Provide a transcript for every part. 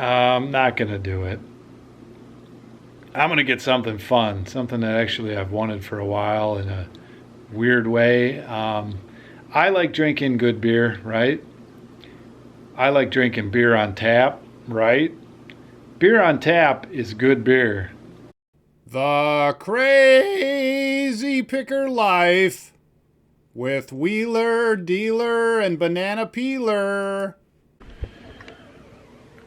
I'm not going to do it. I'm going to get something fun, something that actually I've wanted for a while in a weird way. I like drinking good beer, right? I like drinking beer on tap, right? Beer on tap is good beer. The Crazy Picker Life with Wheeler, Dealer, and Banana Peeler.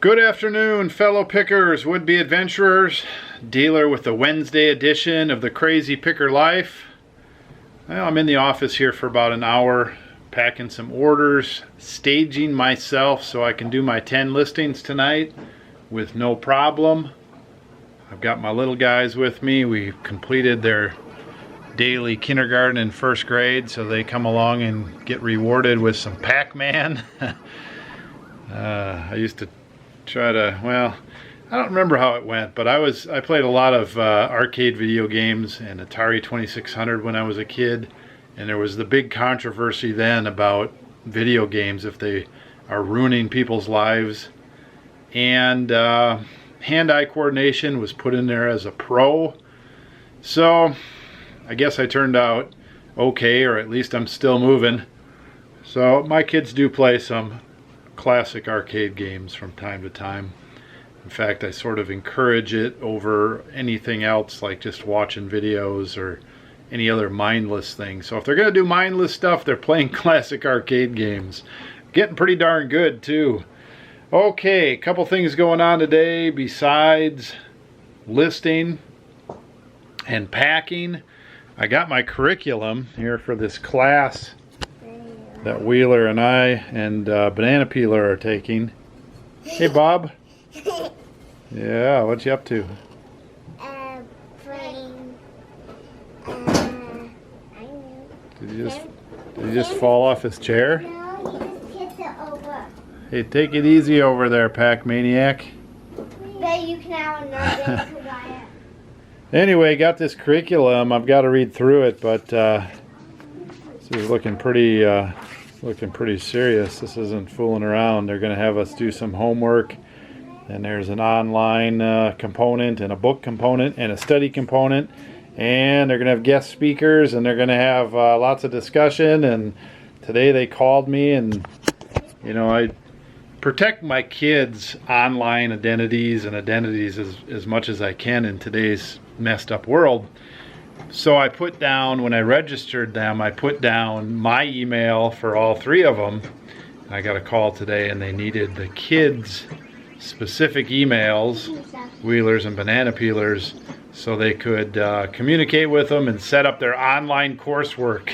Good afternoon, fellow pickers, would-be adventurers. Dealer with the Wednesday edition of the Crazy Picker Life. Well, I'm in the office here for about an hour, packing some orders, staging myself so I can do my 10 listings tonight with no problem. I've got my little guys with me. We've completed their daily kindergarten and first grade, so they come along and get rewarded with some Pac-Man. I used to try to, well, I don't remember how it went, but I played a lot of arcade video games and Atari 2600 when I was a kid, and there was the big controversy then about video games, if they are ruining people's lives. And hand-eye coordination was put in there as a pro. So I guess I turned out okay, or at least I'm still moving. So my kids do play some classic arcade games from time to time. In fact, I sort of encourage it over anything else, like just watching videos or any other mindless thing. So if they're going to do mindless stuff, they're playing classic arcade games. Getting pretty darn good too. Okay, a couple things going on today besides listing and packing. I got my curriculum here for this class that Wheeler and I and Banana Peeler are taking. Hey, Bob. Yeah, what you up to? Playing. Did you just fall off his chair? No, he just tipped it over. Hey, take it easy over there, Pac Maniac. But you can have another to buy it. Anyway, got this curriculum. I've got to read through it, but this is looking pretty serious. This isn't fooling around. They're going to have us do some homework, and there's an online component and a book component and a study component, and they're going to have guest speakers, and they're going to have lots of discussion. And today they called me, and I protect my kids' online identities and identities as much as I can in today's messed up world. So I put down, when I registered them, I put down my email for all three of them. I got a call today and they needed the kids' specific emails, Wheelers and Banana Peelers, so they could communicate with them and set up their online coursework.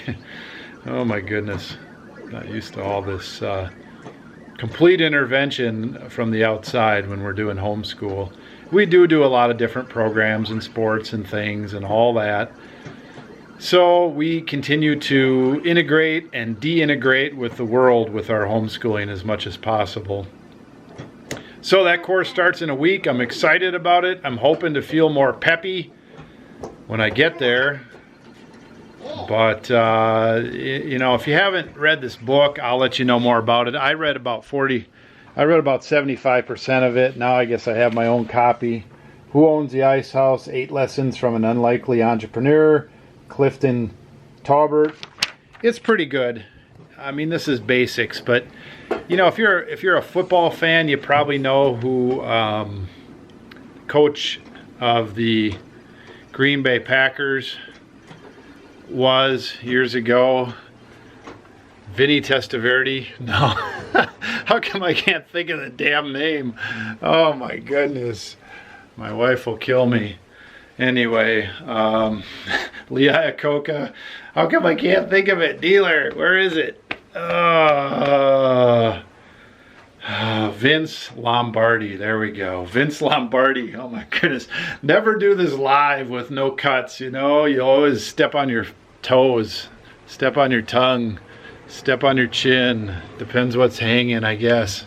Oh my goodness, not used to all this complete intervention from the outside when we're doing homeschool. We do a lot of different programs and sports and things and all that. So we continue to integrate and de-integrate with the world with our homeschooling as much as possible. So that course starts in a week. I'm excited about it. I'm hoping to feel more peppy when I get there. But, if you haven't read this book, I'll let you know more about it. I read about 75% of it. Now I guess I have my own copy. Who Owns the Ice House? 8 Lessons from an Unlikely Entrepreneur. Clifton Taubert. It's pretty good. I mean, this is basics, but if you're a football fan, you probably know who coach of the Green Bay Packers was years ago. Vinny Testaverde. No. How come I can't think of the damn name? Oh my goodness. My wife will kill me. Anyway, Lee Iacocca. How come I can't think of it? Dealer, where is it? Vince Lombardi. There we go. Vince Lombardi. Oh my goodness. Never do this live with no cuts, You always step on your toes, step on your tongue, step on your chin. Depends what's hanging, I guess.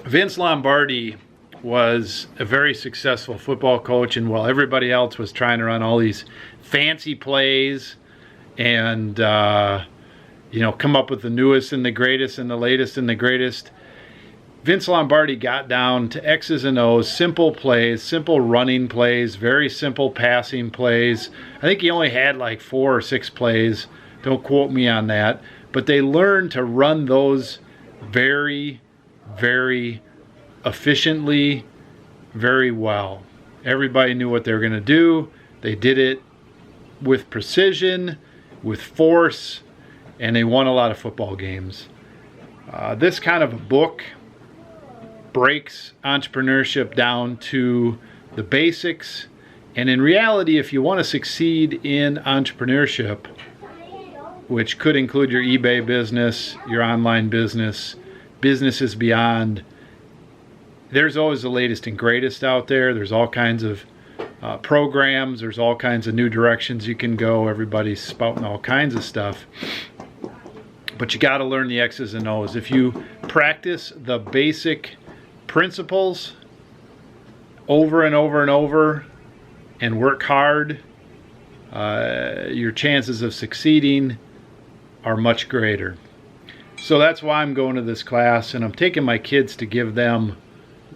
Vince Lombardi was a very successful football coach, and while everybody else was trying to run all these fancy plays and you know, come up with the newest and the greatest and the latest and the greatest. Vince Lombardi got down to X's and O's, simple plays, simple running plays, very simple passing plays. I think he only had like 4 or 6 plays. Don't quote me on that. But they learned to run those very, very efficiently, very well. Everybody knew what they were going to do. They did it with precision, with force, and they won a lot of football games. This kind of a book breaks entrepreneurship down to the basics. And in reality, if you want to succeed in entrepreneurship, which could include your eBay business, your online business, businesses beyond, there's always the latest and greatest out there. There's all kinds of programs. There's all kinds of new directions you can go. Everybody's spouting all kinds of stuff. But you got to learn the X's and O's. If you practice the basic principles over and over and over and work hard, your chances of succeeding are much greater. So that's why I'm going to this class, and I'm taking my kids to give them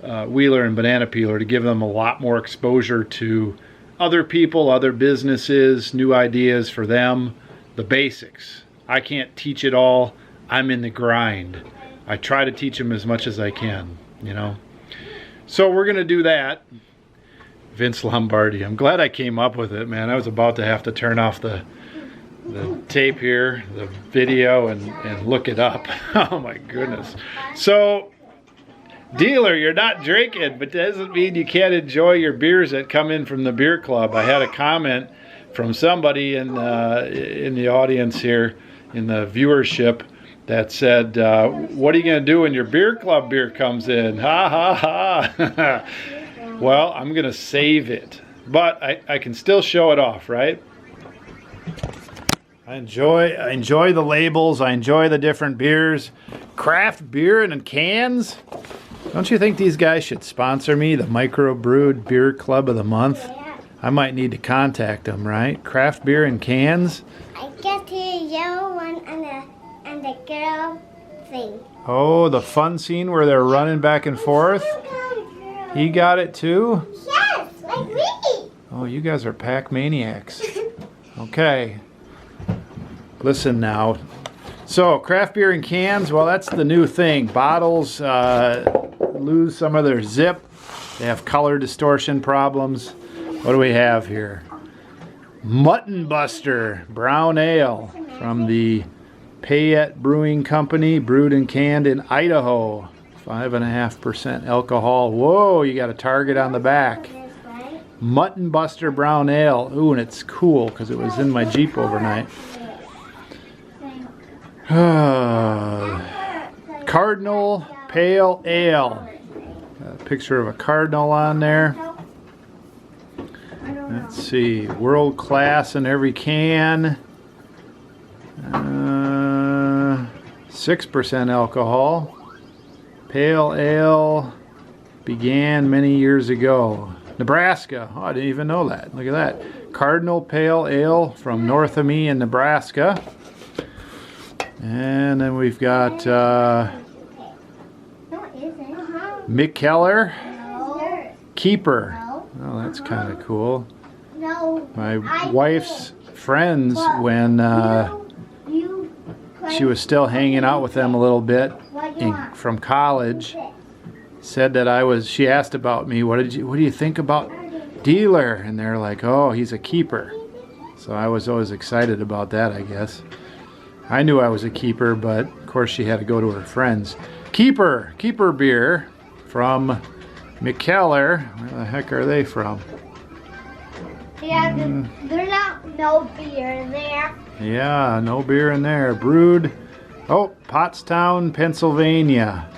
Wheeler and Banana Peeler, to give them a lot more exposure to other people, other businesses, new ideas for them, the basics. I can't teach it all. I'm in the grind. I try to teach them as much as I can, you know. So we're going to do that. Vince Lombardi. I'm glad I came up with it, man. I was about to have to turn off the tape here, the video, and look it up. Oh my goodness. So, dealer, you're not drinking, but that doesn't mean you can't enjoy your beers that come in from the beer club. I had a comment from somebody in the audience here, in the viewership, that said, what are you going to do when your beer club beer comes in? Ha ha ha. Well, I'm going to save it, but I can still show it off, right? I enjoy the labels. I enjoy the different beers. Craft beer in cans. Don't you think these guys should sponsor me, the Microbrewed Beer Club of the Month? I might need to contact them, right? Craft beer in cans. I get the yellow one and the girl thing. Oh, the fun scene where they're running back and forth. He got it too? Yes, like me. Oh, you guys are pack maniacs. Okay. Listen now. So, craft beer in cans, well, that's the new thing. Bottles lose some of their zip. They have color distortion problems. What do we have here? Mutton Buster Brown Ale from the Payette Brewing Company, brewed and canned in Idaho. 5.5% alcohol. Whoa, you got a target on the back. Mutton Buster Brown Ale. Ooh, and it's cool because it was in my Jeep overnight. Cardinal Pale Ale. Got a picture of a cardinal on there. Let's see. World class in every can. 6% alcohol. Pale Ale began many years ago. Nebraska. Oh, I didn't even know that. Look at that. Cardinal Pale Ale from North of Me in Nebraska. And then we've got Mick Keller. Keeper. Oh, that's kind of cool. My wife's friends, when she was still hanging out with them a little bit from college, said that she asked about me, what do you think about Dealer? And they're like, oh, he's a keeper. So I was always excited about that, I guess. I knew I was a keeper, but of course she had to go to her friends. Keeper beer from McKellar. Where the heck are they from? Yeah, there's no beer there. Yeah, no beer in there. Brewed, Pottstown, Pennsylvania.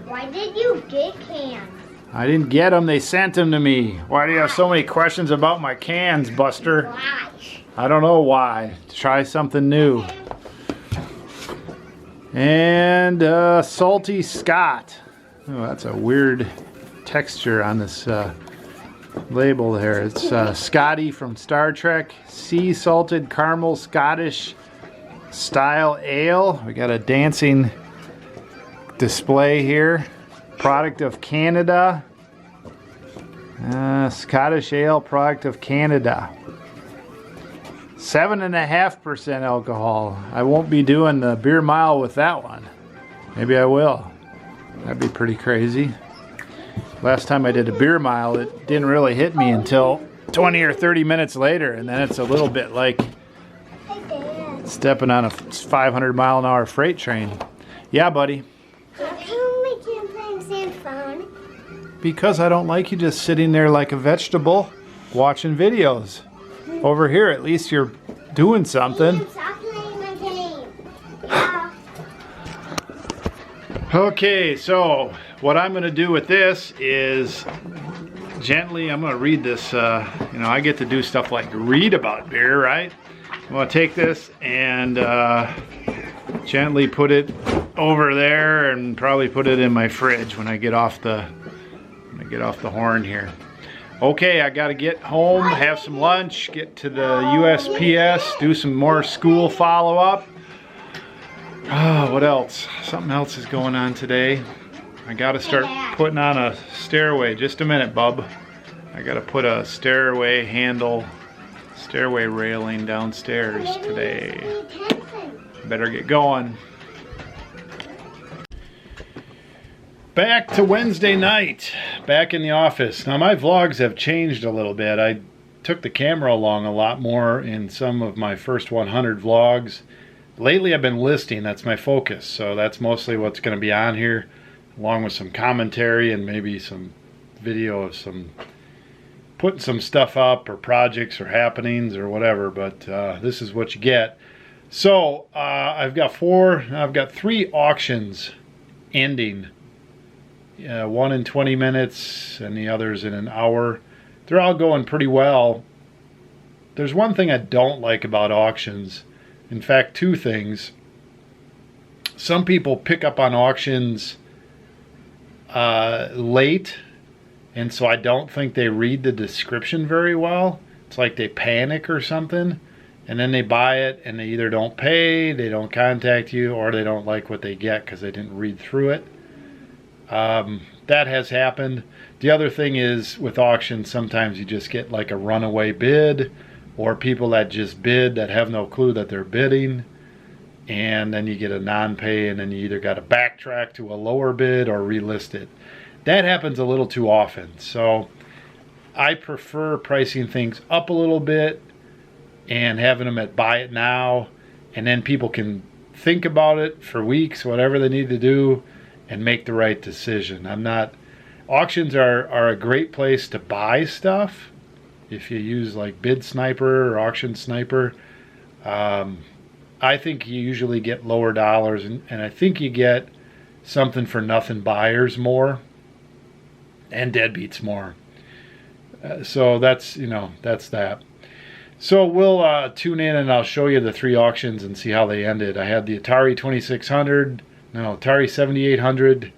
Why did you get cans? I didn't get them, they sent them to me. Why do you have so many questions about my cans, Buster? Why? I don't know why. Try something new. And Salty Scott. Oh, that's a weird texture on this label there. It's Scotty from Star Trek. Sea salted caramel Scottish style ale. We got a dancing display here. Product of Canada. Scottish ale, product of Canada. 7.5% alcohol. I won't be doing the beer mile with that one. Maybe I will. That'd be pretty crazy. Last time I did a beer mile, it didn't really hit me until 20 or 30 minutes later, and then it's a little bit like stepping on a 500-mile-an-hour freight train. Yeah, buddy. How come we can't play on sand phone? Because I don't like you just sitting there like a vegetable watching videos. Over here, at least you're doing something. Stop playing my game. Yeah. Okay, so what I'm going to do with this is gently, I'm going to read this. I get to do stuff like read about beer, right? I'm going to take this and gently put it over there and probably put it in my fridge when I get off the horn here. Okay, I got to get home, have some lunch, get to the USPS, do some more school follow-up. What else? Something else is going on today. I got to start putting on a stairway. Just a minute, bub. I got to put a stairway railing downstairs today. Better get going. Back to Wednesday night, back in the office. Now my vlogs have changed a little bit. I took the camera along a lot more in some of my first 100 vlogs. Lately I've been listing, that's my focus. So that's mostly what's going to be on here, along with some commentary and maybe some video of putting some stuff up or projects or happenings or whatever, but this is what you get. So I've got 3 auctions ending. One in 20 minutes and the others in an hour. They're all going pretty well. There's one thing I don't like about auctions. In fact, 2 things. Some people pick up on auctions late, and so I don't think they read the description very well. It's like they panic or something, and then they buy it and they either don't pay, they don't contact you, or they don't like what they get because they didn't read through it. That has happened. The other thing is with auctions, sometimes you just get like a runaway bid, or people that just bid that have no clue that they're bidding, and then you get a non-pay, and then you either got to backtrack to a lower bid or relist it. That happens a little too often. So I prefer pricing things up a little bit and having them at buy it now, and then people can think about it for weeks, whatever they need to do, and make the right decision. Auctions are a great place to buy stuff if you use like Bid Sniper or Auction Sniper. I think you usually get lower dollars, and I think you get something for nothing buyers more and deadbeats more. So that's that. So we'll tune in and I'll show you the 3 auctions and see how they ended. I had the Atari 7800,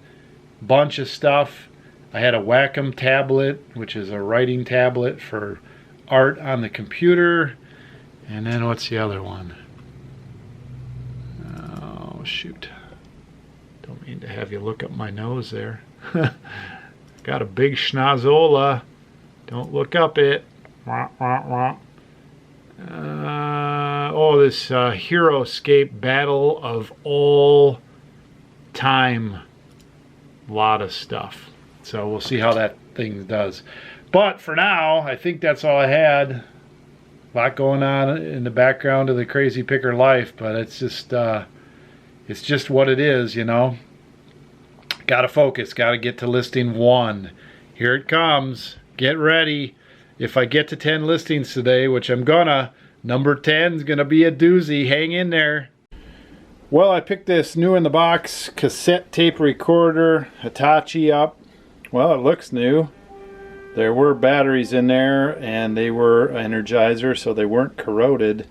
bunch of stuff. I had a Wacom tablet, which is a writing tablet for art on the computer. And then what's the other one? Oh, shoot. Don't mean to have you look up my nose there. Got a big schnozola. Don't look up it. Wah, wah, wah. This HeroScape Battle of All Time. Lot of stuff. So we'll see how that thing does. But for now, I think that's all I had. A lot going on in the background of the crazy picker life, but it's just what it is, you know. Got to focus. Got to get to listing 1. Here it comes. Get ready. If I get to 10 listings today, which I'm gonna, number 10 is gonna be a doozy. Hang in there. Well, I picked this new in the box cassette tape recorder Hitachi up. Well, it looks new. There were batteries in there and they were Energizer, so they weren't corroded.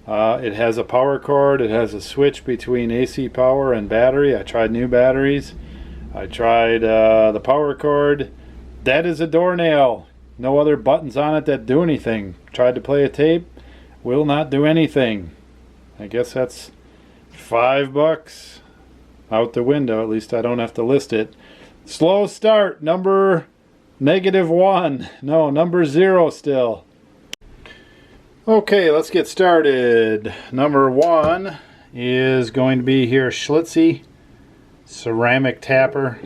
It has a power cord. It has a switch between AC power and battery. I tried new batteries. I tried the power cord. That is a doornail. No other buttons on it that do anything. Tried to play a tape. Will not do anything. I guess that's $5 out the window. At least I don't have to list it. Slow start, number -1. No, number 0 still. Okay, let's get started. Number 1 is going to be here Schlitzie ceramic tapper.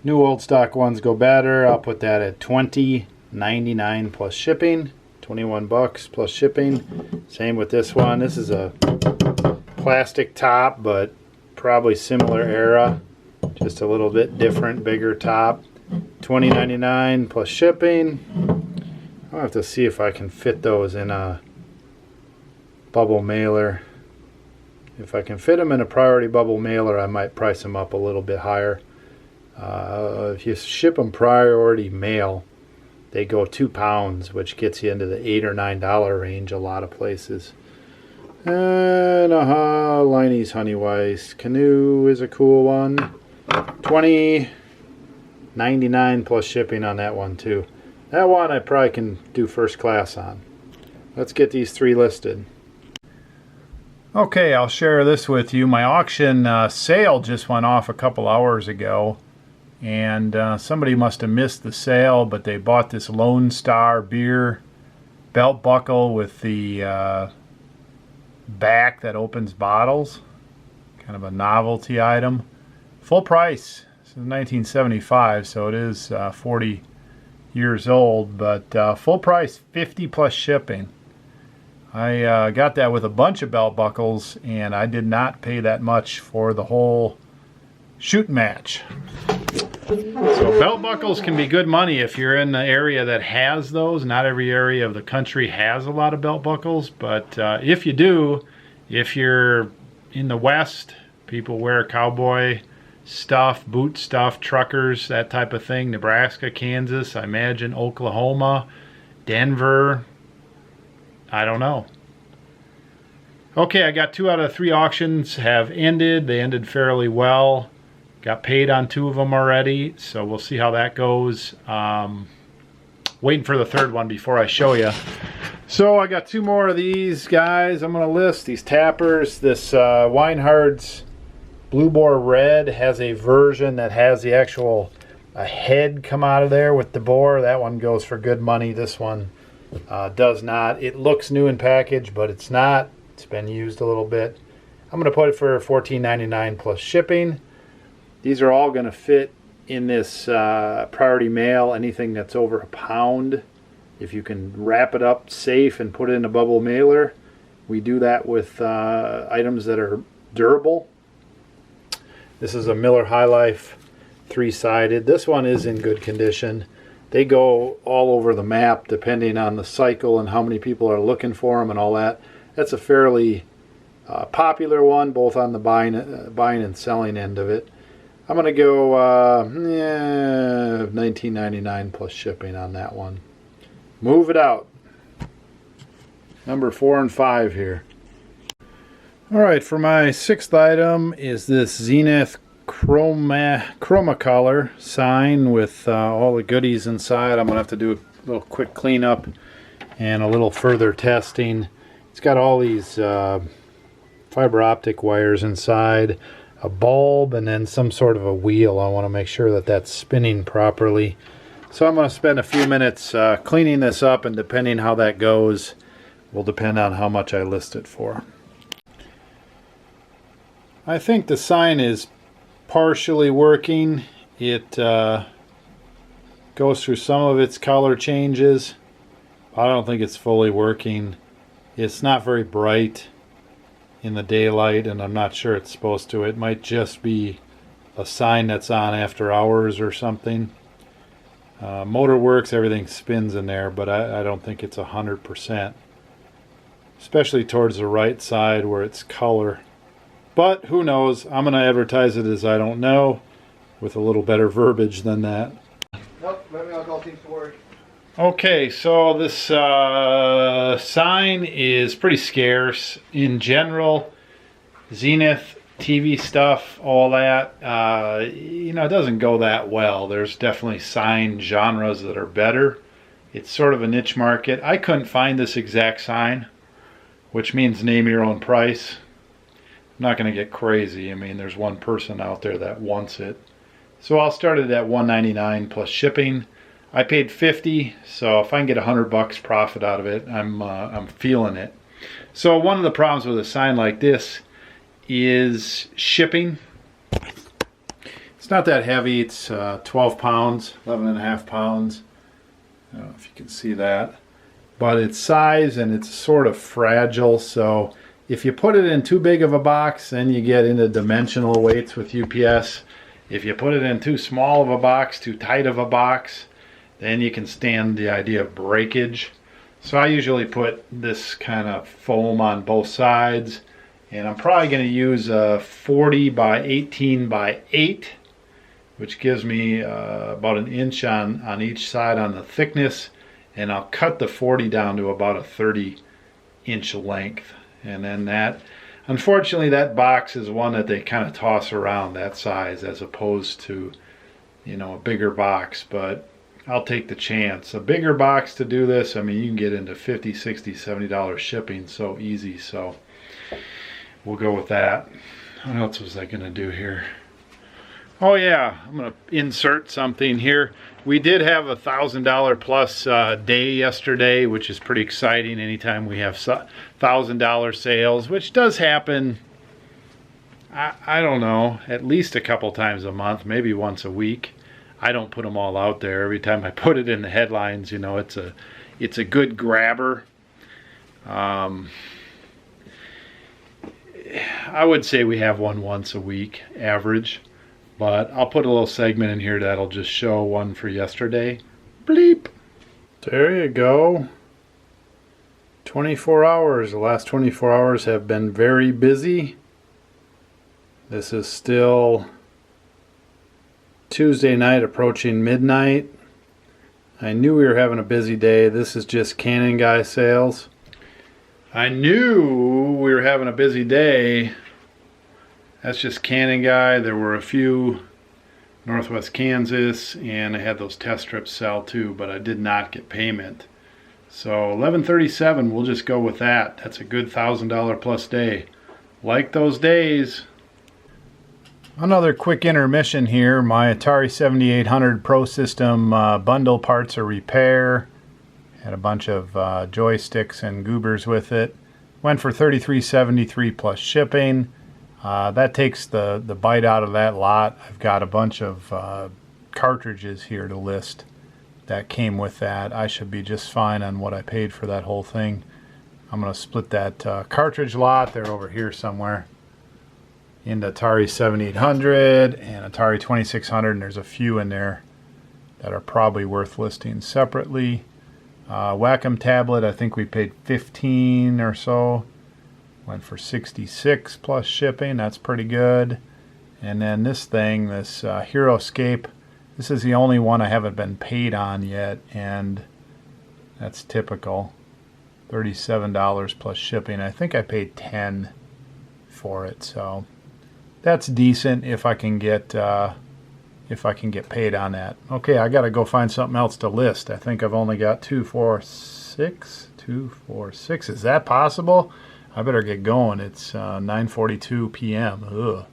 New old stock ones go better. I'll put that at $20.99 plus shipping. $21 plus shipping. Same with this one. This is a plastic top, but probably similar era. Just a little bit different, bigger top. $20.99 plus shipping. I'll have to see if I can fit those in a bubble mailer. If I can fit them in a priority bubble mailer, I might price them up a little bit higher. If you ship them priority mail, they go 2 pounds, which gets you into the $8 or $9 range a lot of places. And Liney's Honey Weiss Canoe is a cool one. $20.99 plus shipping on that one too. That one I probably can do first class on. Let's get these 3 listed. Okay, I'll share this with you. My auction sale just went off a couple hours ago, and somebody must have missed the sale, but they bought this Lone Star beer belt buckle with the back that opens bottles. Kind of a novelty item. Full price. This is 1975, so it is 40 years old, but full price, $50 plus shipping. I got that with a bunch of belt buckles, and I did not pay that much for the whole shoot match. So belt buckles can be good money if you're in the area that has those. Not every area of the country has a lot of belt buckles, but if you do, if you're in the West, people wear cowboy stuff, boot stuff, truckers, that type of thing. Nebraska, Kansas, I imagine Oklahoma, Denver, I don't know. Okay, I got 2 out of 3 auctions have ended. They ended fairly well. Got paid on 2 of them already, so we'll see how that goes. Waiting for the 3rd one before I show you. So I got 2 more of these guys I'm going to list. These tappers. This Weinhard's Blue Boar Red has a version that has the actual head come out of there with the boar. That one goes for good money. This one does not. It looks new in package, but it's not. It's been used a little bit. I'm going to put it for $14.99 plus shipping. These are all going to fit in this priority mail. Anything that's over a pound, if you can wrap it up safe and put it in a bubble mailer. We do that with items that are durable. This is a Miller High Life 3-sided. This one is in good condition. They go all over the map depending on the cycle and how many people are looking for them and all that. That's a fairly popular one, both on the buying and selling end of it. I'm going to go $19.99 plus shipping on that one. Move it out. Number 4 and 5 here. Alright, for my 6th item is this Zenith Chromacolor sign with all the goodies inside. I'm going to have to do a little quick cleanup and a little further testing. It's got all these fiber optic wires inside, a bulb, and then some sort of a wheel. I want to make sure that that's spinning properly. So I'm going to spend a few minutes cleaning this up, and depending how that goes will depend on how much I list it for. I think the sign is partially working. It goes through some of its color changes. I don't think it's fully working. It's not very bright in the daylight, and I'm not sure it's supposed to. It might just be a sign that's on after hours or something. Motor works, everything spins in there, but I don't think it's 100%. Especially towards the right side where it's color. But who knows? I'm going to advertise it as I don't know, with a little better verbiage than that. Nope, let me all seems to work. Okay, so this sign is pretty scarce. In general, Zenith, TV stuff, all that, it doesn't go that well. There's definitely sign genres that are better. It's sort of a niche market. I couldn't find this exact sign. which means name your own price. I'm not going to get crazy. I mean, there's one person out there that wants it. So I'll start it at $1.99 plus shipping. I paid $50, so if I can get $100 profit out of it, I'm feeling it. So one of the problems with a sign like this is shipping. It's not that heavy. It's 12 pounds, 11.5 pounds. I don't know if you can see that. But it's size and it's sort of fragile, so if you put it in too big of a box, then you get into dimensional weights with UPS. If you put it in too small of a box, too tight of a box, then you can stand the idea of breakage. So I usually put this kind of foam on both sides, and I'm probably going to use a 40 by 18 by 8, which gives me about an inch on each side on the thickness, and I'll cut the 40 down to about a 30-inch length. And then that, unfortunately, that box is one that they kind of toss around, that size, as opposed to, you know, a bigger box. But I'll take the chance. A bigger box to do this, I mean, you can get into $50, $60, $70 shipping so easy. So we'll go with that. What else was I going to do here? Oh yeah, I'm going to insert something here. We did have a $1,000 plus day yesterday, which is pretty exciting anytime we have $1,000 sales, which does happen, I don't know, at least a couple times a month, maybe once a week. I don't put them all out there. Every time I put it in the headlines, you know, it's a good grabber. I would say we have one once a week, average. But I'll put a little segment in here that'll just show one for yesterday. Bleep. There you go. 24 hours. The last 24 hours have been very busy. This is still Tuesday night approaching midnight. I knew we were having a busy day. This is just Canon Guy sales. I knew we were having a busy day. That's just Canon Guy. There were a few Northwest Kansas, and I had those test strips sell too, but I did not get payment. So 1137, we'll just go with that. That's a good $1,000 plus day. Like those days. Another quick intermission here. My Atari 7800 Pro System bundle parts or repair. Had a bunch of joysticks and goobers with it. Went for $33.73 plus shipping. That takes the bite out of that lot. I've got a bunch of cartridges here to list that came with that. I should be just fine on what I paid for that whole thing. I'm going to split that cartridge lot, they're over here somewhere, into Atari 7800 and Atari 2600, and there's a few in there that are probably worth listing separately. Wacom tablet, I think we paid $15 or so. Went for $66 plus shipping. That's pretty good. And then this thing, this HeroScape, this is the only one I haven't been paid on yet, and that's typical. $37 plus shipping. I think I paid $10 for it, so that's decent if I can get paid on that. Okay, I got to go find something else to list. I think I've only got 2, 4, 6. Is that possible? I better get going. It's 9:42 p.m. Ugh.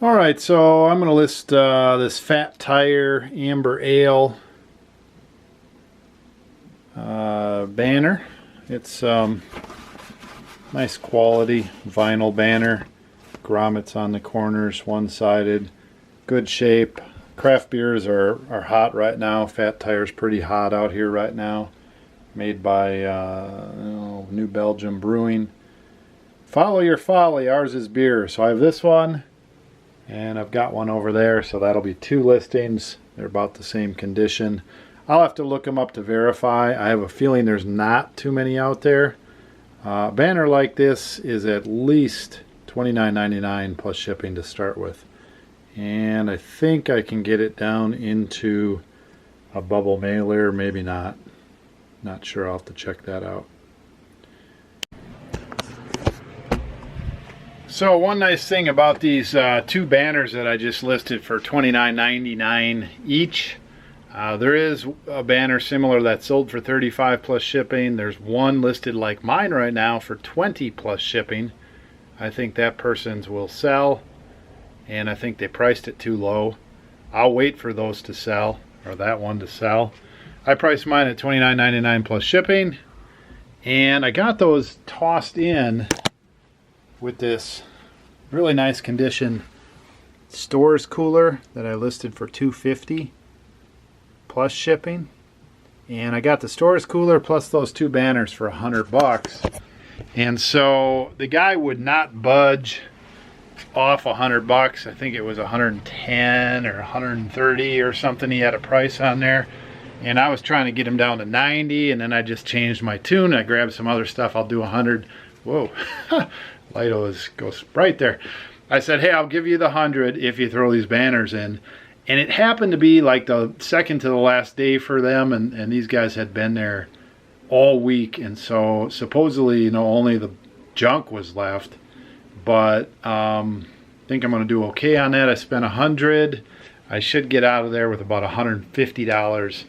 All right, so I'm going to list this Fat Tire Amber Ale banner. It's nice quality vinyl banner. Grommets on the corners, one-sided, good shape. Craft beers are hot right now. Fat Tire's pretty hot out here right now. Made by New Belgium Brewing. Follow your folly, ours is beer. So I have this one, and I've got one over there, so that'll be 2 listings. They're about the same condition. I'll have to look them up to verify. I have a feeling there's not too many out there. A banner like this is at least $29.99 plus shipping to start with. And I think I can get it down into a bubble mailer, maybe not. Not sure, I'll have to check that out. So one nice thing about these 2 banners that I just listed for $29.99 each, There is a banner similar that's sold for $35 plus shipping. There's one listed like mine right now for $20 plus shipping. I think that person's will sell, and I think they priced it too low. I'll wait for those to sell, or that one to sell. I priced mine at $29.99 plus shipping, and I got those tossed in with this really nice condition stores cooler that I listed for $250 plus shipping, and I got the stores cooler plus those two banners for $100. And so the guy would not budge off $100. I think it was 110 or 130 or something. He had a price on there, and I was trying to get him down to 90, and then I just changed my tune. I grabbed some other stuff. I'll do 100. Whoa, Lighto goes right there. I said, hey, I'll give you the 100 if you throw these banners in. And it happened to be like the second to the last day for them, and these guys had been there all week, and so supposedly, you know, only the junk was left. But I think I'm going to do okay on that. I spent 100. I should get out of there with about $150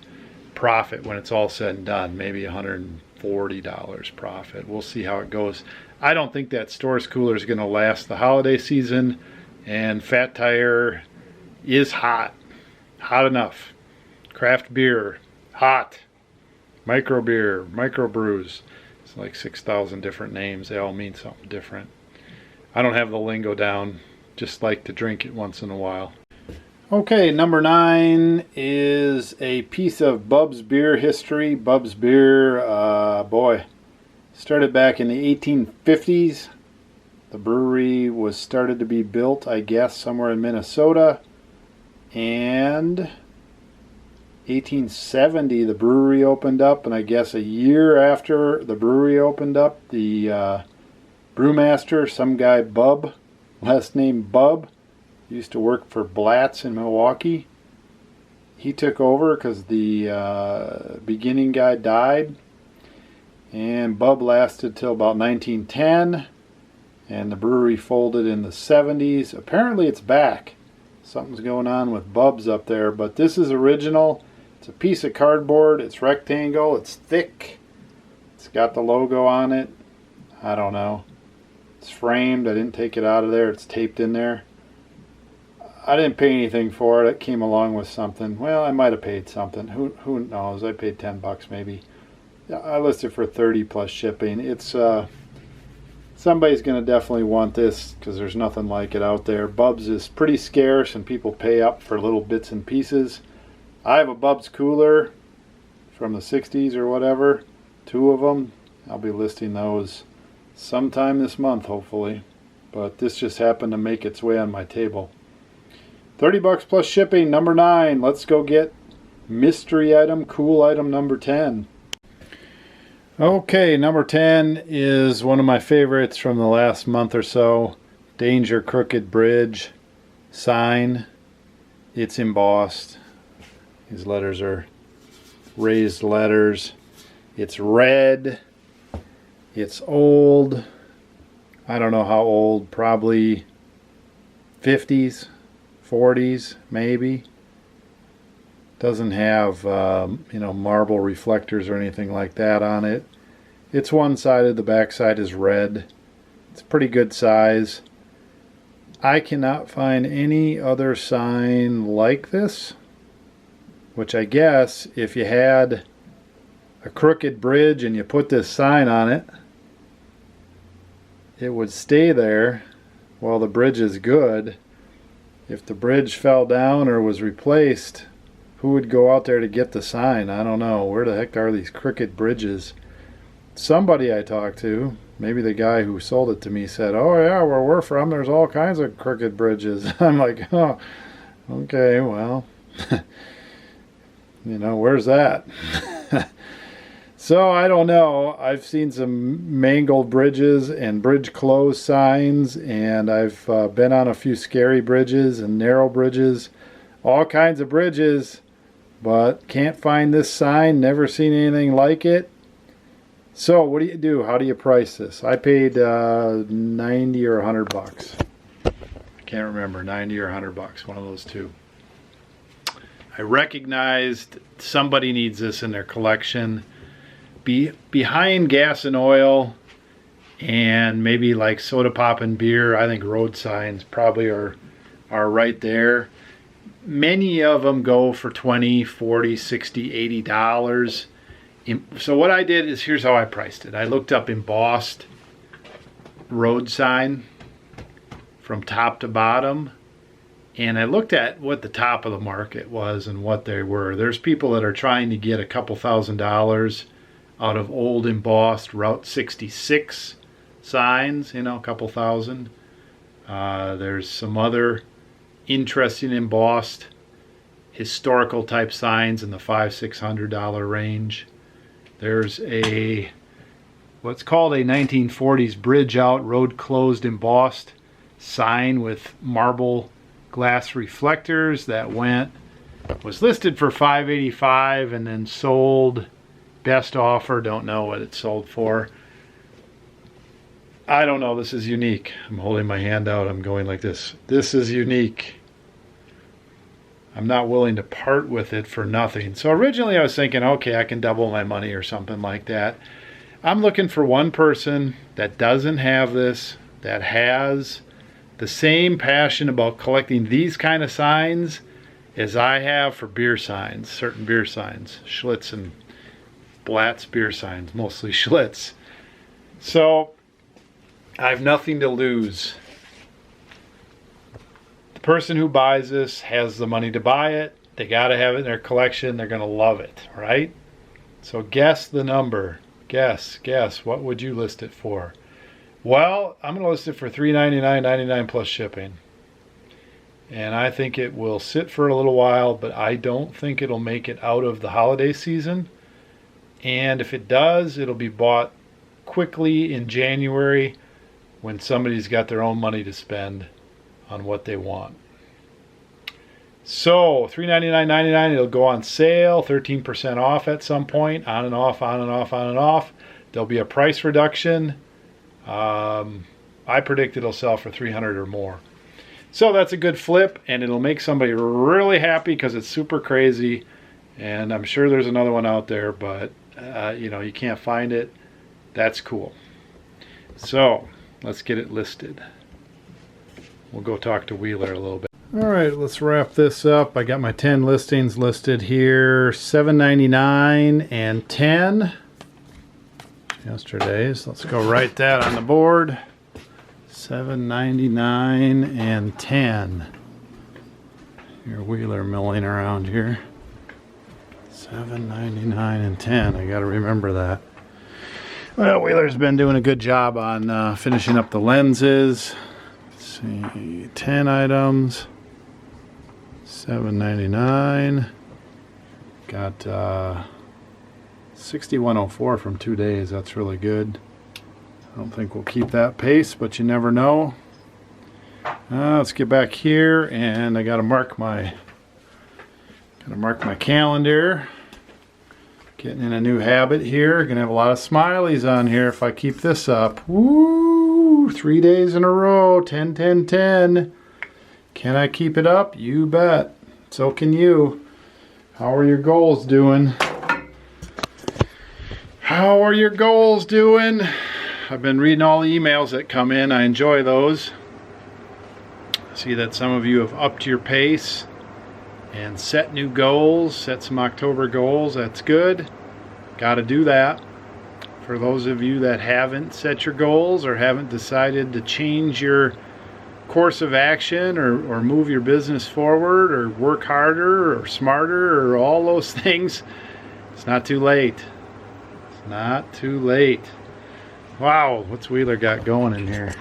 profit when it's all said and done. Maybe $140 profit. We'll see how it goes. I don't think that stores cooler is going to last the holiday season, and Fat Tire is hot enough. Craft beer, hot. Micro beer, micro brews. It's like 6,000 different names. They all mean something different. I don't have the lingo down. Just like to drink it once in a while. Okay, number 9 is a piece of Bub's beer history. Bub's beer, boy, started back in the 1850s. The brewery was started to be built, I guess, somewhere in Minnesota. And 1870 the brewery opened up, and I guess a year after the brewery opened up, the brewmaster, some guy Bub, last name Bub, used to work for Blatz in Milwaukee. He took over because the beginning guy died, and Bub lasted till about 1910, and the brewery folded in the 70s. Apparently it's back. Something's going on with Bub's up there, but this is original. It's a piece of cardboard. It's rectangle. It's thick. It's got the logo on it. I don't know. It's framed. I didn't take it out of there. It's taped in there. I didn't pay anything for it. It came along with something. Well, I might have paid something. Who knows? I paid $10 maybe. I listed for 30 plus shipping. It's somebody's going to definitely want this because there's nothing like it out there. Bub's is pretty scarce, and people pay up for little bits and pieces. I have a Bub's cooler from the 60s or whatever. 2 of them. I'll be listing those sometime this month, hopefully. But this just happened to make its way on my table. $30 plus shipping, number 9. Let's go get mystery item, cool item number 10. Okay, number 10 is one of my favorites from the last month or so. Danger Crooked Bridge sign. It's embossed. These letters are raised letters. It's red. It's old. I don't know how old. Probably 50s, 40s, maybe. Doesn't have, marble reflectors or anything like that on it. It's one-sided. The back side is red. It's a pretty good size. I cannot find any other sign like this, which I guess if you had a crooked bridge and you put this sign on it, it would stay there while the bridge is good. If the bridge fell down or was replaced, who would go out there to get the sign? I don't know. Where the heck are these crooked bridges? Somebody I talked to, maybe the guy who sold it to me, said, oh yeah, where we're from there's all kinds of crooked bridges. I'm like, oh, okay, well, where's that? So I don't know. I've seen some mangled bridges and bridge closed signs, and I've been on a few scary bridges and narrow bridges, all kinds of bridges, but can't find this sign. Never seen anything like it. So what do you do? How do you price this? I paid 90 or $100. I can't remember, 90 or $100, one of those two. I recognized somebody needs this in their collection. Behind gas and oil and maybe like soda pop and beer, I think road signs probably are right there. Many of them go for $20, $40, $60, $80. So what I did is, here's how I priced it. I looked up embossed road sign from top to bottom, and I looked at what the top of the market was and what they were. There's people that are trying to get a couple $1,000s out of old embossed Route 66 signs, you know, a couple thousand. There's some other interesting embossed historical type signs in the $500-$600 range. There's what's called a 1940s bridge out, road closed embossed sign with marble glass reflectors that was listed for $585 and then sold best offer. Don't know what it sold for. I don't know. This is unique. I'm holding my hand out. I'm going like this. This is unique. I'm not willing to part with it for nothing. So originally I was thinking, okay, I can double my money or something like that. I'm looking for one person that doesn't have this, that has the same passion about collecting these kind of signs as I have for beer signs, certain beer signs, Schlitz and Blatz beer signs, mostly Schlitz. So I have nothing to lose. The person who buys this has the money to buy it. They got to have it in their collection. They're going to love it, right? So guess the number. Guess. What would you list it for? Well, I'm going to list it for $399.99 plus shipping. And I think it will sit for a little while, but I don't think it'll make it out of the holiday season. And if it does, it'll be bought quickly in January when somebody's got their own money to spend on what they want. So $399.99, it'll go on sale, 13% off at some point, on and off, on and off, on and off. There'll be a price reduction. I predict it'll sell for $300 or more. So that's a good flip, and it'll make somebody really happy because it's super crazy. And I'm sure there's another one out there, but you can't find it. That's cool. So let's get it listed. We'll go talk to Wheeler a little bit. All right, let's wrap this up. I got my 10 listings listed here, $7.99 and $10. Yesterday's. Let's go write that on the board. $7.99 and $10. Your Wheeler milling around here. $7.99 and $10. I got to remember that. Well, Wheeler's been doing a good job on finishing up the lenses. Let's see, 10 items. $7.99. Got 6104 from 2 days. That's really good. I don't think we'll keep that pace, but you never know. Let's get back here, and I gotta mark my calendar. Getting in a new habit here. Gonna have a lot of smileys on here if I keep this up. Woo! 3 days in a row. 10, 10, 10. Can I keep it up? You bet. So can you. How are your goals doing? How are your goals doing? I've been reading all the emails that come in. I enjoy those. I see that some of you have upped your pace and set new goals, set some October goals. That's good. Got to do that. For those of you that haven't set your goals or haven't decided to change your course of action or move your business forward or work harder or smarter or all those things, it's not too late. It's not too late. Wow, what's Wheeler got going in here?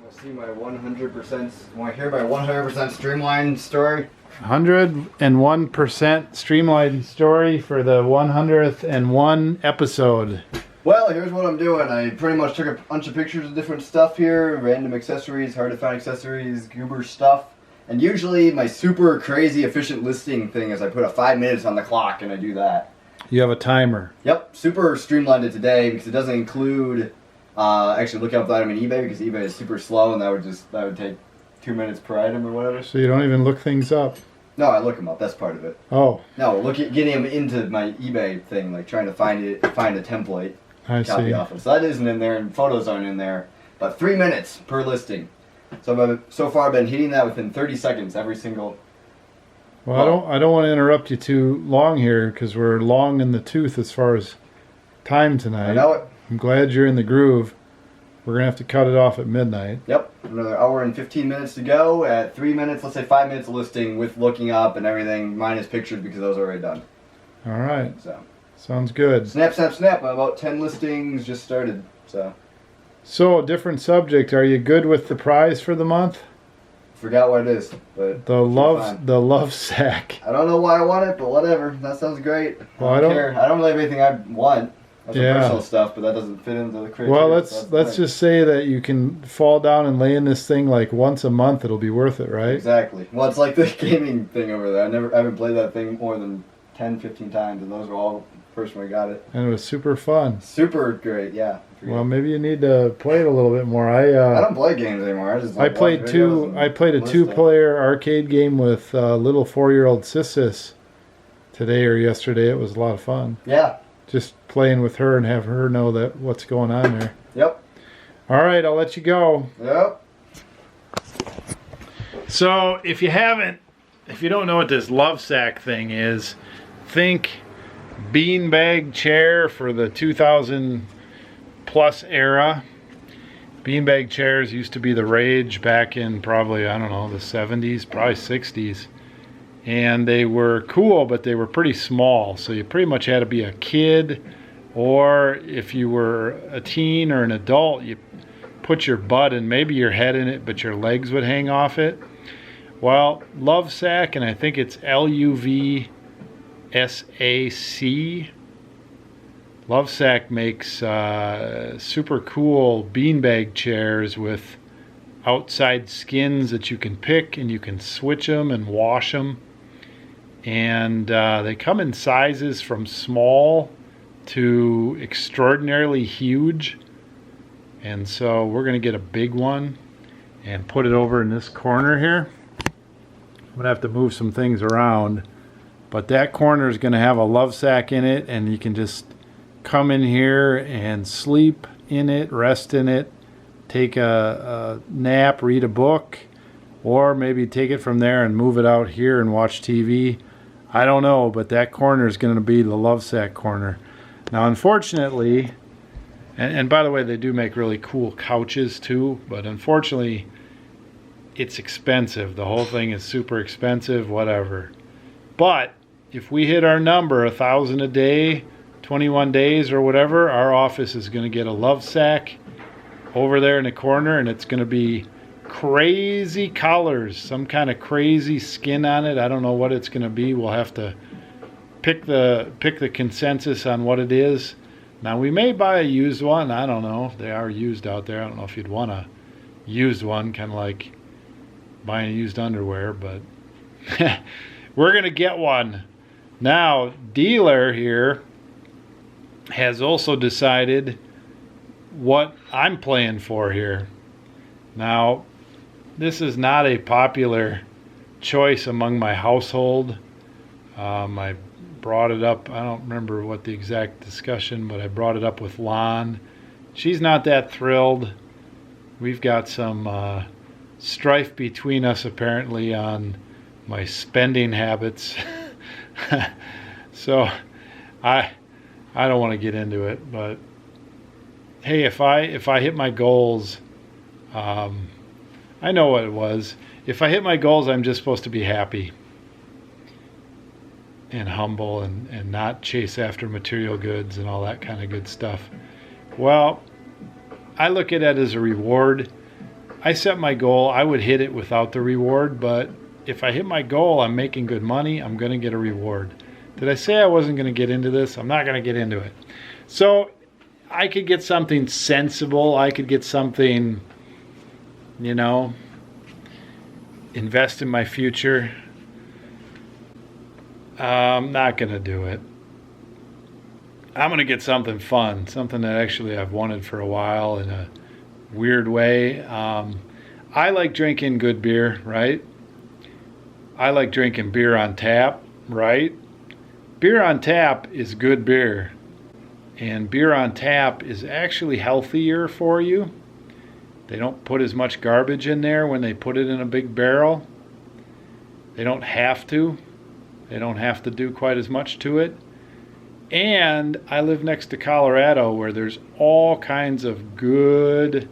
Want to see my 100%, want to hear my 100% streamlined story? 101% streamlined story for the 101 episode. Well, here's what I'm doing. I pretty much took a bunch of pictures of different stuff here, random accessories, hard to find accessories, goober stuff. And usually my super crazy efficient listing thing is I put a 5 minutes on the clock and I do that. You have a timer. Yep, super streamlined it today because it doesn't include actually looking up the item in eBay because eBay is super slow and that would take 2 minutes per item or whatever. So you don't even look things up. No, I look them up. That's part of it. Oh, No, getting them into my eBay thing, like trying to find a template, I copy see. off of. So that isn't in there, and photos aren't in there. But 3 minutes per listing. So far I've been hitting that within 30 seconds every single. Well, I don't want to interrupt you too long here because we're long in the tooth as far as time tonight. I know it. I'm glad you're in the groove. We're gonna have to cut it off at midnight. Yep, another hour and 15 minutes to go. At 3 minutes, let's say 5 minutes of listing with looking up and everything, minus pictures because those are already done. All right. So Sounds good. snap, snap, snap. About 10 listings just started. So, different subject. Are you good with the prize for the month? Forgot what it is, but The love sack. I don't know why I want it, but whatever. That sounds great. Well, I don't care. I don't really have anything I want. That's Yeah. personal stuff, but that doesn't fit into the criteria. Well, so that's let's nice. just say that you can fall down and lay in this thing like once a month. It'll be worth it, right? Exactly. Well, it's like the gaming thing over there. I haven't played that thing more than 10, 15 times, and those were all the first when I got it. And it was super fun. Super great, yeah. Well, maybe you need to play it a little bit more. I don't play games anymore. I just I like, played watch two. videos and I played a list two-player arcade game with little 4-year-old sis today or yesterday. It was a lot of fun. Yeah. Just playing with her and have her know that what's going on there. Yep. All right, I'll let you go. Yep. So if you don't know what this love sack thing is, think beanbag chair for the 2000 plus era. Beanbag chairs used to be the rage back in probably, I don't know, the 70s, probably 60s. And they were cool, but they were pretty small. So you pretty much had to be a kid, or if you were a teen or an adult, you put your butt and maybe your head in it, but your legs would hang off it. Well, Love Sack, and I think it's LUVSAC. Love Sack makes super cool beanbag chairs with outside skins that you can pick, and you can switch them and wash them. And they come in sizes from small to extraordinarily huge. And so we're going to get a big one and put it over in this corner here. I'm going to have to move some things around. But that corner is going to have a love sack in it, and you can just come in here and sleep in it, rest in it, take a nap, read a book, or maybe take it from there and move it out here and watch TV. I don't know, but that corner is going to be the love sack corner. Now, unfortunately, and by the way, they do make really cool couches too, but unfortunately, it's expensive. The whole thing is super expensive, whatever. But if we hit our number, 1,000 a day, 21 days or whatever, our office is going to get a love sack over there in the corner, and it's going to be crazy colors, some kind of crazy skin on it. I don't know what it's going to be. We'll have to pick the consensus on what it is. Now, we may buy a used one. I don't know. They are used out there. I don't know if you'd want a used one, kind of like buying used underwear, but we're going to get one. Now, dealer here has also decided what I'm playing for here. Now, this is not a popular choice among my household. I brought it up, I don't remember what the exact discussion, but I brought it up with Lon. She's not that thrilled. We've got some strife between us apparently on my spending habits. So I don't want to get into it, but hey, if I hit my goals, I know what it was. If I hit my goals, I'm just supposed to be happy and humble and not chase after material goods and all that kind of good stuff. Well, I look at it as a reward. I set my goal. I would hit it without the reward, but if I hit my goal, I'm making good money, I'm going to get a reward. Did I say I wasn't going to get into this? I'm not going to get into it. So I could get something sensible. I could get something, invest in my future. I'm not going to do it. I'm going to get something fun, something that actually I've wanted for a while in a weird way. I like drinking good beer, right? I like drinking beer on tap, right? Beer on tap is good beer. And beer on tap is actually healthier for you. They don't put as much garbage in there when they put it in a big barrel. They don't have to. They don't have to do quite as much to it. And I live next to Colorado, where there's all kinds of good,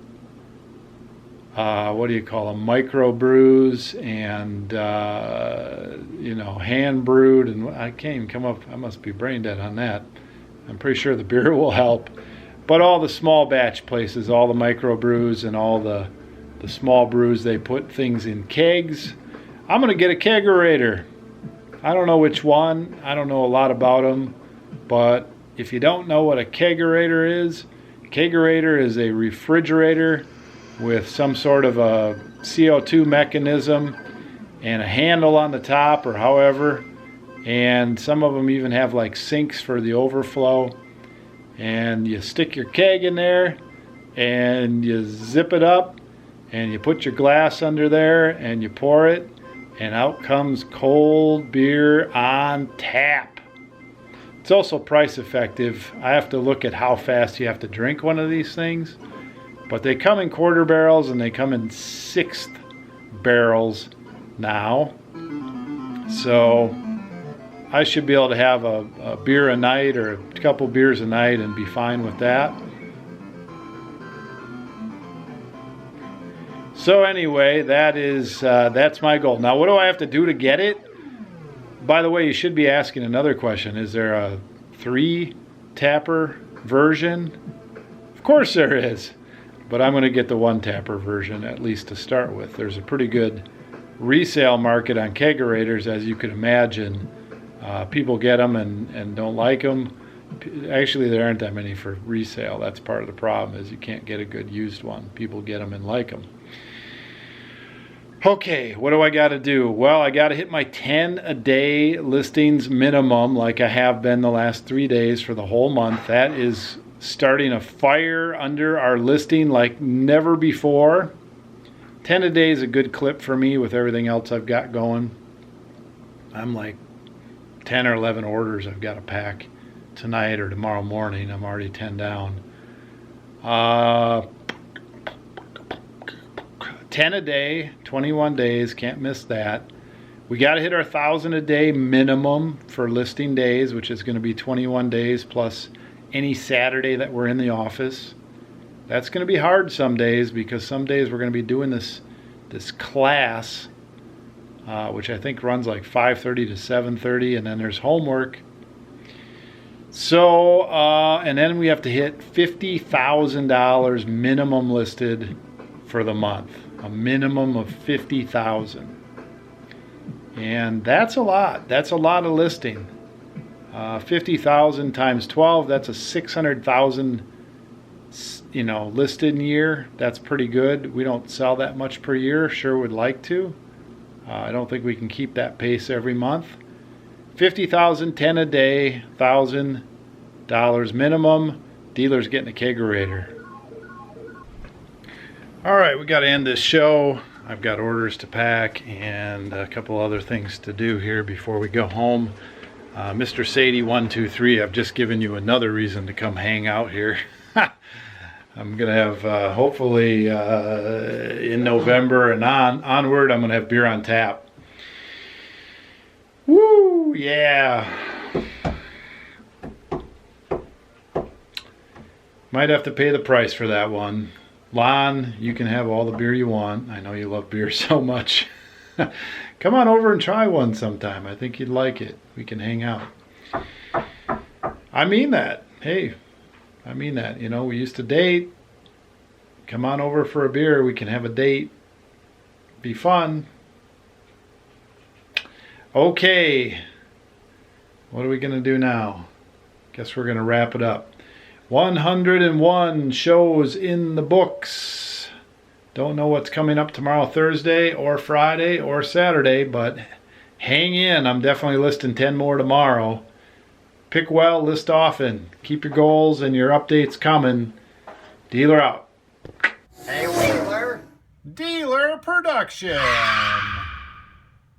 what do you call them, microbrews and, hand brewed. And I can't even come up, I must be brain dead on that. I'm pretty sure the beer will help. But all the small batch places, all the microbrews and all the small brews, they put things in kegs. I'm going to get a kegerator. I don't know which one. I don't know a lot about them. But if you don't know what a kegerator is a refrigerator with some sort of a CO2 mechanism and a handle on the top or however. And some of them even have like sinks for the overflow. And you stick your keg in there and you zip it up and you put your glass under there and you pour it, and out comes cold beer on tap. It's also price effective. I have to look at how fast you have to drink one of these things, but they come in quarter barrels and they come in sixth barrels now. So I should be able to have a beer a night or a couple beers a night and be fine with that. So anyway, that's my goal. Now, what do I have to do to get it? By the way, you should be asking another question. Is there a 3-tapper version? Of course there is. But I'm going to get the 1-tapper version, at least to start with. There's a pretty good resale market on kegerators, as you could imagine. People get them and don't like them. Actually, there aren't that many for resale. That's part of the problem, is you can't get a good used one. People get them and like them. Okay, what do I got to do? Well, I got to hit my 10 a day listings minimum, like I have been the last 3 days for the whole month. That is starting a fire under our listing like never before. 10 a day is a good clip for me with everything else I've got going. I'm like 10 or 11 orders I've got to pack tonight or tomorrow morning. I'm already 10 down. 10 a day, 21 days, can't miss that. We got to hit our 1,000 a day minimum for listing days, which is going to be 21 days plus any Saturday that we're in the office. That's going to be hard some days, because some days we're going to be doing this class, which I think runs like 5:30 to 7:30, and then there's homework. So, and then we have to hit $50,000 minimum listed for the month. A minimum of 50,000. And that's a lot. That's a lot of listing. 50,000 times 12, that's a 600,000 listed year. That's pretty good. We don't sell that much per year. Sure would like to. I don't think we can keep that pace every month. 50,000, 10 a day, $1,000 minimum. Dealer's getting a kegerator. All right, we got to end this show. I've got orders to pack and a couple other things to do here before we go home. Mr. Sadie 123, I've just given you another reason to come hang out here. I'm going to have, hopefully, in November and onward, I'm going to have beer on tap. Woo, yeah. Might have to pay the price for that one. Lon, you can have all the beer you want. I know you love beer so much. Come on over and try one sometime. I think you'd like it. We can hang out. I mean that. Hey, I mean that. We used to date. Come on over for a beer. We can have a date. Be fun. Okay. What are we going to do now? Guess we're going to wrap it up. 101 shows in the books. Don't know what's coming up tomorrow, Thursday or Friday or Saturday, but hang in. I'm definitely listing 10 more tomorrow. Pick well, list often. Keep your goals and your updates coming. Dealer out. Dealer Production.